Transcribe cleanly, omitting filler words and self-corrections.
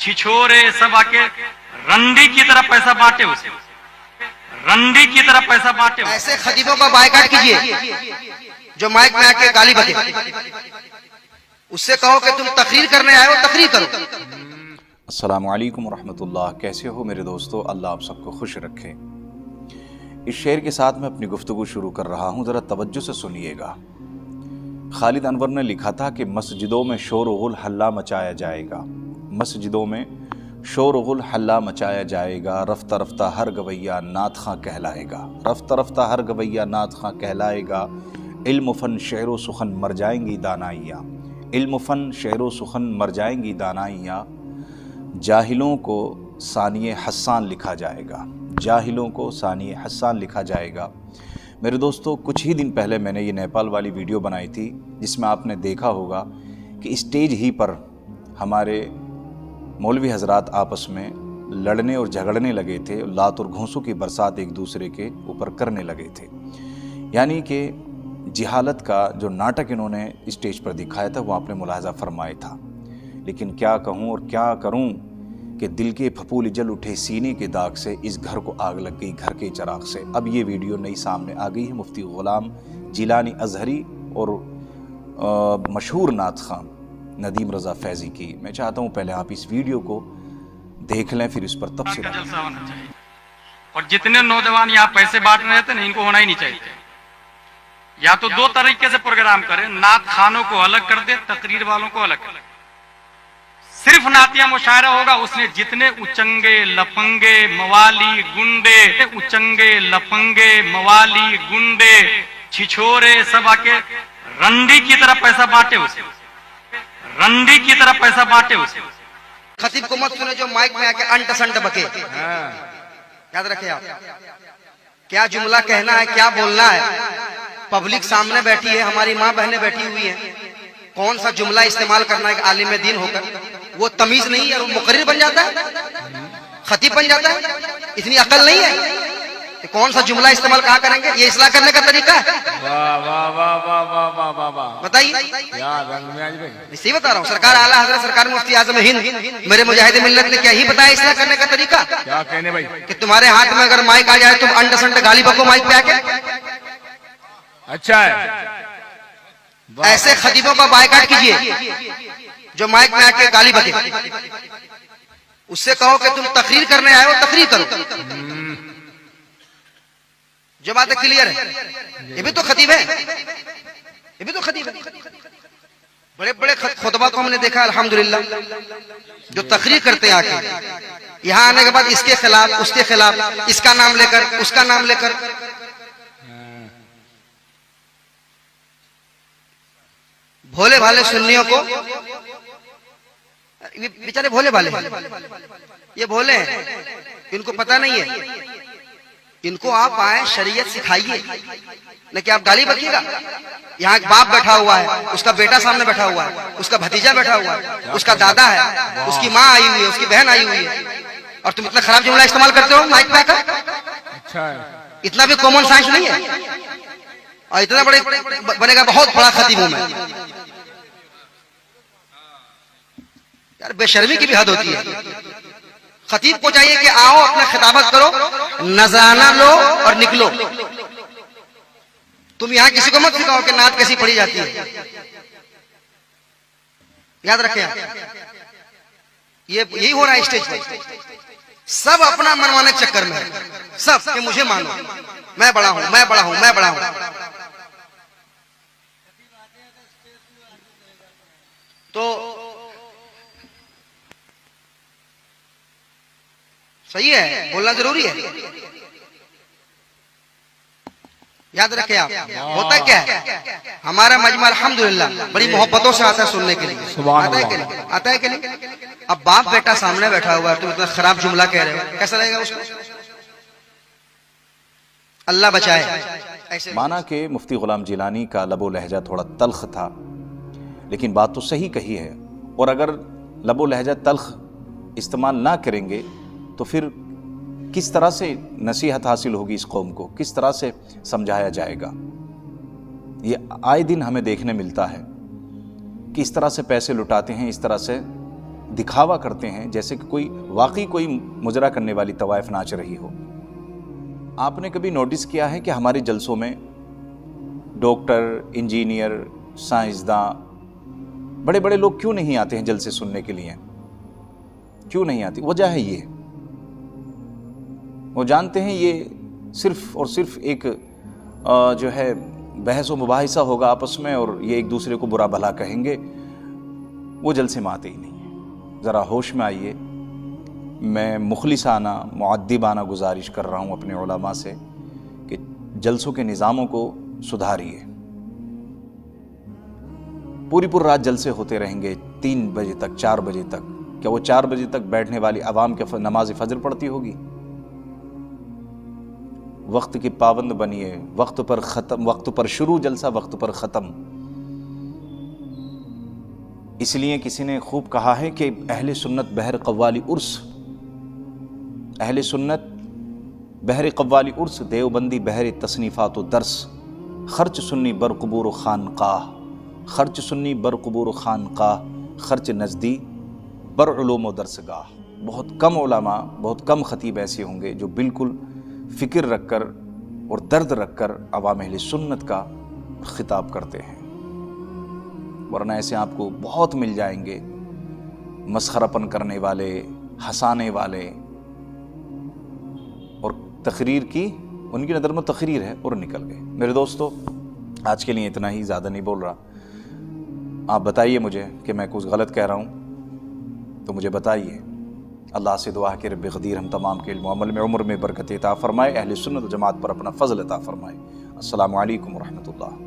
छिछोरे सब आके रंडी की तरफ पैसा बांटे उसे, रंडी की तरफ पैसा बांटे। ऐसे खतीबों का बायकाट कीजिए जो माइक में आके गाली बके। उससे कहो कि तुम तकरीर करने आए हो, तकरीर करो। अस्सलामु अलैकुम रहमतुल्लाह। कैसे हो मेरे दोस्तों? अल्लाह आप सबको खुश रखे। इस शेर के साथ मैं अपनी गुफ्तगू शुरू कर रहा हूँ, ज़रा तवज्जो से सुनिएगा। खालिद अनवर ने लिखा था कि मस्जिदों में शोर गुल हल्ला मचाया जाएगा, मस्जिदों में शोर गुल हल्ला मचाया जाएगा, रफ्ता रफ्ता हर गवैया नात खां कहलाएगा, रफ्ता रफ्ता हर गवैया नात खां कहलाएगा। इल्म फ़न शेर व सुखन मर जाएंगी दानाइयाँ, इल्म फ़न शेर व सुखन मर जाएंगी दानाइयाँ। जाहिलों को सानिए हस्सान लिखा जाएगा, जाहिलों को सानिए हस्सान लिखा जाएगा। मेरे दोस्तों, कुछ ही दिन पहले मैंने ये नेपाल वाली वीडियो बनाई थी जिसमें आपने देखा होगा कि स्टेज ही पर हमारे मौलवी हजरात आपस में लड़ने और झगड़ने लगे थे, लात और घूंसों की बरसात एक दूसरे के ऊपर करने लगे थे। यानी कि जिहालत का जो नाटक इन्होंने स्टेज पर दिखाया था वो आपने मुलाहजा फरमाया था। लेकिन क्या कहूँ और क्या करूँ कि दिल के फपूल जल उठे सीने के दाग से, इस घर को आग लग गई घर के चिराग से। अब ये वीडियो नई सामने आ गई है मुफ्ती गुलाम जिलानी अजहरी और मशहूर नात खां नदीम रज़ा फैज़ी की। मैं चाहता हूँ पहले आप इस वीडियो को देख लें, फिर इस पर तफसील। और जितने नौजवान यहाँ पैसे बांट रहे थे ना, इनको होना ही नहीं चाहिए। या तो दो तरीके से प्रोग्राम करें, नात खानों को अलग कर दे, तकरीर वालों को अलग कर दे। सिर्फ नातिया मुशायरा होगा, उसने जितने उचंगे लफंगे मवाली गुंडे, उचंगे लफंगे मवाली गुंडे छिछोरे सब आके रंडी की तरफ पैसा बांटे उसे, रंडी की तरफ पैसा बांटे उसे। खतीब को मत सुने जो माइक में आके अंट संट बके। याद रखे आप, क्या जुमला कहना है, क्या बोलना है। पब्लिक सामने बैठी है, हमारी माँ बहनें बैठी हुई हैं, कौन सा जुमला इस्तेमाल करना है। आलिम दीन होकर वो तमीज नहीं है, वो मुकर्रिर बन जाता है, खतीब बन जाता है। इतनी अकल नहीं है कि कौन सा जुमला इस्तेमाल कहाँ करेंगे। ये इस्लाह करने का तरीका है? बताइए। इसी बता रहा हूँ, सरकार आला हज़रत सरकार मुफ्ती आज़म हिंद मेरे मुजाहिद मिल्लत ने क्या ही बताया इस्लाह करने का तरीका? क्या कहने भाई? कि तुम्हारे हाथ में अगर माइक आ जाए तुम अंट संट गाली बको माइक पे आके। अच्छा है, ऐसे खतीबों का बायकाट कीजिए जो माइक में आके गाली बके। उससे कहो कि तुम तकरीर करने आए हो, तकरीर करो। जो बातें क्लियर है, ये भी तो खतीब है, ये भी तो खतीब है। बड़े बड़े खुतबा को हमने देखा अल्हम्दुलिल्लाह, जो तकरीर करते हैं आके। यहाँ आने के बाद इसके खिलाफ उसके खिलाफ, इसका नाम लेकर उसका नाम लेकर। भोले भाले सुन्नियों को, बेचारे भोले भाले, ये भोले हैं, इनको पता नहीं है। इनको आप आए शरीयत सिखाइए, लेकिन आप गाली बकिएगा। यहाँ एक बाप बैठा हुआ है, उसका बेटा सामने बैठा हुआ है, उसका भतीजा बैठा हुआ है, उसका दादा है, उसकी माँ आई हुई है, उसकी बहन आई हुई है, और तुम इतना खराब जुमला इस्तेमाल करते हो माइक पे आकर। अच्छा है, इतना भी कॉमन सेंस नहीं है। और इतना बड़े बनेगा, बहुत बड़ा खतीब हूं मैं। यार बेशर्मी की भी हद होती है। खतीब को चाहिए कि आओ अपना खिताबत करो, नजराना लो और निकलो। तुम यहां किसी को मत सिखाओ कि नात कैसी पढ़ी जाती है। याद रखें आप, ये यही हो रहा है स्टेज पर। सब अपना मनवाने के चक्कर में है, सब कि मुझे मानो, मैं बड़ा हूं, मैं बड़ा हूं, मैं बड़ा हूं। तो सही है, बोलना जरूरी है। याद रखें आप, होता क्या है, हमारा मजमा अल्हम्दुलिल्लाह बड़ी मोहब्बतों से आता है सुनने के लिए। आता है कि नहीं? आता है कि नहीं? अब बाप बेटा सामने बैठा हुआ है, तुम इतना खराब जुमला कह रहे हो, कैसा लगेगा उसको? अल्लाह बचाए। माना कि मुफ्ती गुलाम जिलानी का लबो लहजा थोड़ा तल्ख था, लेकिन बात तो सही कही है। और अगर लबो लहजा तल्ख इस्तेमाल ना करेंगे तो फिर किस तरह से नसीहत हासिल होगी इस कौम को, किस तरह से समझाया जाएगा। ये आए दिन हमें देखने मिलता है कि इस तरह से पैसे लुटाते हैं, इस तरह से दिखावा करते हैं जैसे कि कोई वाकई कोई मुजरा करने वाली तवाइफ नाच रही हो। आपने कभी नोटिस किया है कि हमारे जलसों में डॉक्टर, इंजीनियर, साइंसदां, बड़े बड़े लोग क्यों नहीं आते हैं जलसे सुनने के लिए? क्यों नहीं आती? वजह है ये, वो जानते हैं ये सिर्फ और सिर्फ एक जो है बहस व मुबाहिसा होगा आपस में और ये एक दूसरे को बुरा भला कहेंगे, वो जलसे में आते ही नहीं है। ज़रा होश में आइए। मैं मुखलिसाना मुअद्दिबाना गुजारिश कर रहा हूँ अपने उलमा से कि जलसों के निज़ामों को सुधारिए। पूरी रात जलसे होते रहेंगे 3 बजे तक, 4 बजे तक। क्या वो 4 बजे तक बैठने वाली आवाम के नमाज फजर पढ़ती होगी? वक्त की पाबंद बनिए, वक्त पर ख़त्म, वक्त पर शुरू जलसा, वक्त पर ख़त्म। इसलिए किसी ने खूब कहा है कि अहले सुन्नत बहर कव्वाली उर्स, अहले सुन्नत बहर कव्वाली उर्स, देवबंदी बहर तसनीफ़ात व दर्स, खर्च सुन्नी बर क़ुबूर ख़ानक़ाह, खर्च सुन्नी बर क़ुबूर ख़ानक़ाह, खर्च नज़दी बर उलूम व दरसगाह। बहुत कम उलमा, बहुत कम ख़तीब ऐसे होंगे जो बिल्कुल फ़िक्र रखकर और दर्द रखकर अवाम अहले सुन्नत का ख़िताब करते हैं, वरना ऐसे आपको बहुत मिल जाएंगे मस्खरापन करने वाले, हंसाने वाले, और तकरीर की, उनकी नज़र में तकरीर है और निकल गए। मेरे दोस्तों, आज के लिए इतना ही, ज़्यादा नहीं बोल रहा। आप बताइए मुझे कि मैं कुछ गलत कह रहा हूँ तो मुझे बताइए। अल्लाह से दुआ कि रब्बे क़दीर हम तमाम के इल्म अमल में, उम्र में बरकत अता फरमाए, अहले सुन्नत व जमात पर अपना फ़ज़ल अता फरमाए। अस्सलामु अलैकुम व रहमतुल्लाह।